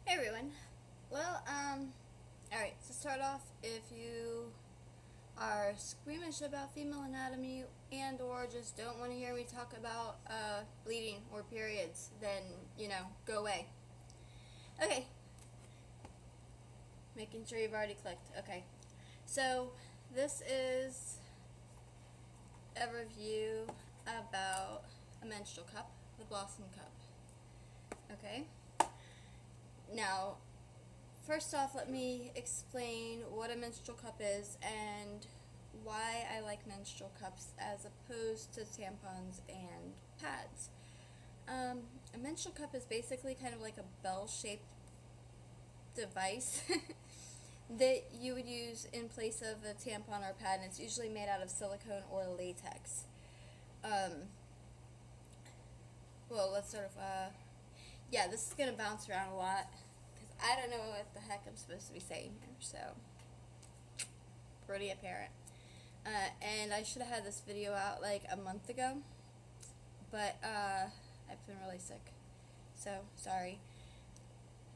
Hey everyone. Well, alright, to start off, if you are squeamish about female anatomy and or just don't want to hear me talk about bleeding or periods, then, go away. Okay. Making sure you've already clicked. Okay. So, this is a review about a menstrual cup, the Blossom Cup. Okay? Now, first off, let me explain what a menstrual cup is and why I like menstrual cups as opposed to tampons and pads. A menstrual cup is basically kind of like a bell-shaped device that you would use in place of a tampon or pad, and it's usually made out of silicone or latex. Well, let's sort of, yeah, this is going to bounce around a lot because I don't know what the heck I'm supposed to be saying here, so pretty apparent. And I should have had this video out like a month ago, but I've been really sick, so sorry.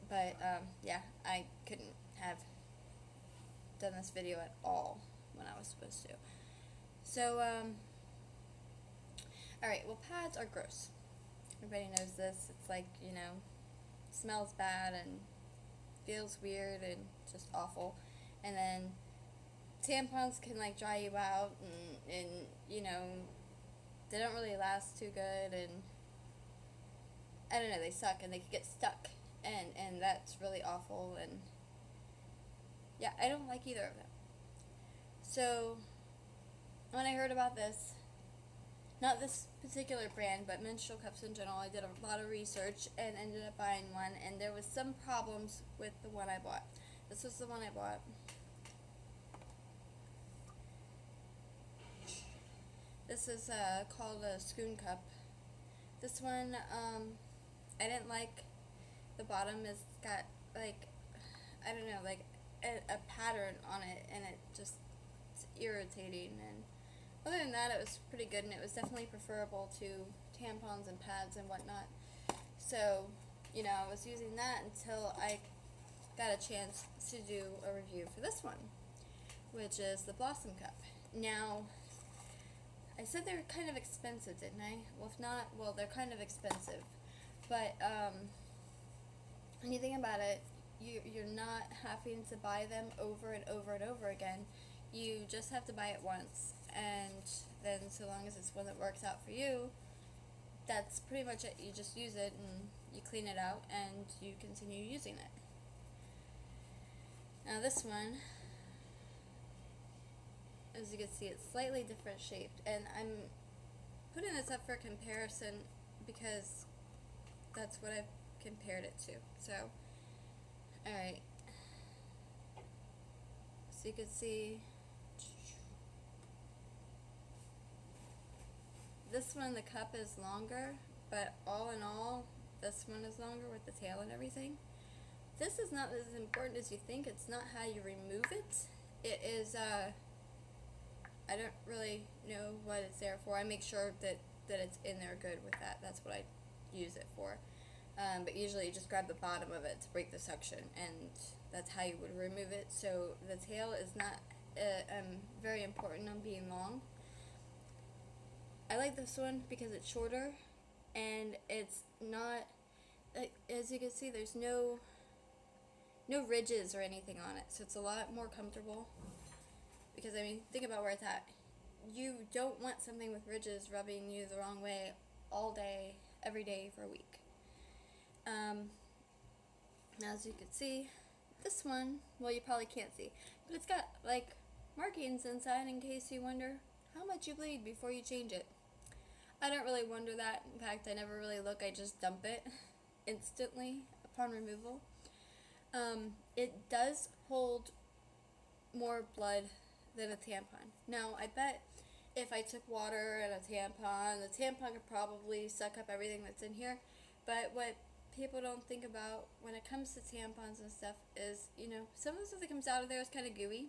But yeah, I couldn't have done this video at all when I was supposed to. So, alright, well, pads are gross. Everybody knows this. It's like, smells bad and feels weird and just awful. And then tampons can like dry you out and they don't really last too good, and I don't know, they suck and they can get stuck, and that's really awful, and yeah, I don't like either of them. So when I heard about this, not this particular brand, but menstrual cups in general, I did a lot of research and ended up buying one, and there was some problems with the one I bought. This was the one I bought. This is called a Skoon cup. This one, I didn't like the bottom. It's got like, I don't know, like a pattern on it, and it's irritating. And other than that, it was pretty good, and it was definitely preferable to tampons and pads and whatnot. So, I was using that until I got a chance to do a review for this one, which is the Blossom Cup. Now, I said they're kind of expensive, didn't I? Well, if not, well, they're kind of expensive. But, anything about it, you're not having to buy them over and over and over again. You just have to buy it once, and then so long as it's one that works out for you, that's pretty much it. You just use it, and you clean it out, and you continue using it. Now this one, as you can see, it's slightly different shaped, and I'm putting this up for comparison because that's what I've compared it to. So, alright, so you can see this one, the cup is longer, but all in all, this one is longer with the tail and everything. This is not as important as you think. It's not how you remove it. It is, I don't really know what it's there for. I make sure that it's in there good with that. That's what I use it for. But usually you just grab the bottom of it to break the suction, and that's how you would remove it. So the tail is not very important on being long. I like this one because it's shorter, and it's not, as you can see, there's no ridges or anything on it, so it's a lot more comfortable. Because, I mean, think about where it's at. You don't want something with ridges rubbing you the wrong way all day, every day for a week. As you can see, this one, well, you probably can't see, but it's got like markings inside in case you wonder how much you bleed before you change it. I don't really wonder that. In fact, I never really look. I just dump it instantly upon removal. It does hold more blood than a tampon. Now, I bet if I took water and a tampon, the tampon could probably suck up everything that's in here. But what people don't think about when it comes to tampons and stuff is, some of the stuff that comes out of there is kind of gooey.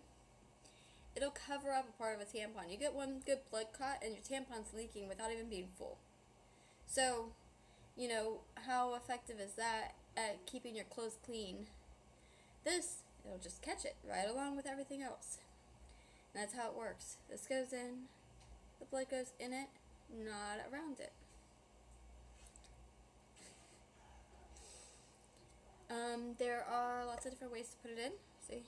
It'll cover up a part of a tampon. You get one good blood clot and your tampon's leaking without even being full. So, how effective is that at keeping your clothes clean. This, it'll just catch it right along with everything else. And that's how it works. This goes in, the blood goes in it, not around it. There are lots of different ways to put it in. See?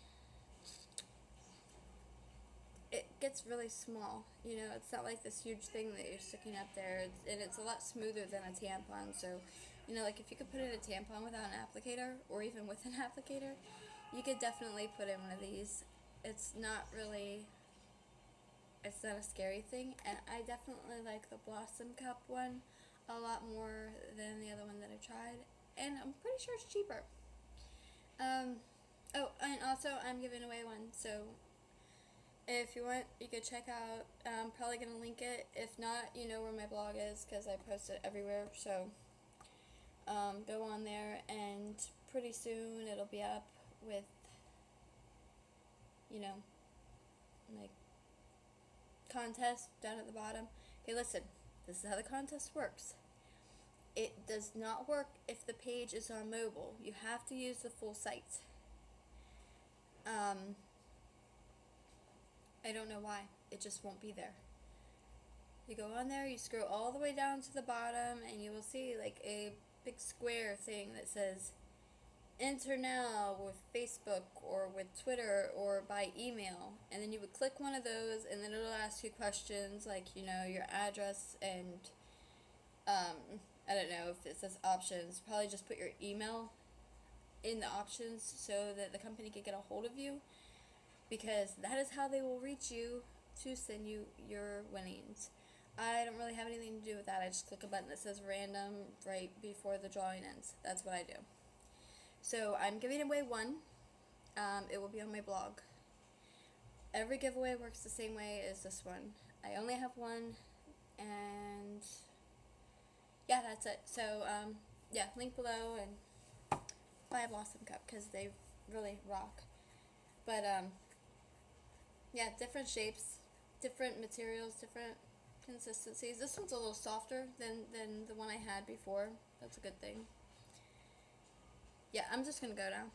It gets really small. You know, it's not like this huge thing that you're sticking up there. And it's a lot smoother than a tampon. So, you know, like if you could put in a tampon without an applicator, or even with an applicator, you could definitely put in one of these. It's not a scary thing. And I definitely like the Blossom Cup one a lot more than the other one that I've tried. And I'm pretty sure it's cheaper. Oh, and also I'm giving away one, so if you want, you could check out, I'm probably going to link it. If not, you know where my blog is, because I post it everywhere, so go on there, and pretty soon it'll be up with, you know, like, contest down at the bottom. Okay, listen, this is how the contest works. It does not work if the page is on mobile. You have to use the full site. I don't know why. It just won't be there. You go on there, you scroll all the way down to the bottom, and you will see like a big square thing that says enter now with Facebook or with Twitter or by email. And then you would click one of those, and then it'll ask you questions like, you know, your address and I don't know if it says options. Probably just put your email in the options so that the company can get a hold of you, because that is how they will reach you to send you your winnings. I don't really have anything to do with that. I just click a button that says random right before the drawing ends. That's what I do. So I'm giving away one. It will be on my blog. Every giveaway works the same way as this one. I only have one, and yeah, that's it. So yeah, link below, and buy a Blossom Cup because they really rock. But yeah, different shapes, different materials, different consistencies. This one's a little softer than the one I had before. That's a good thing. Yeah, I'm just gonna go now.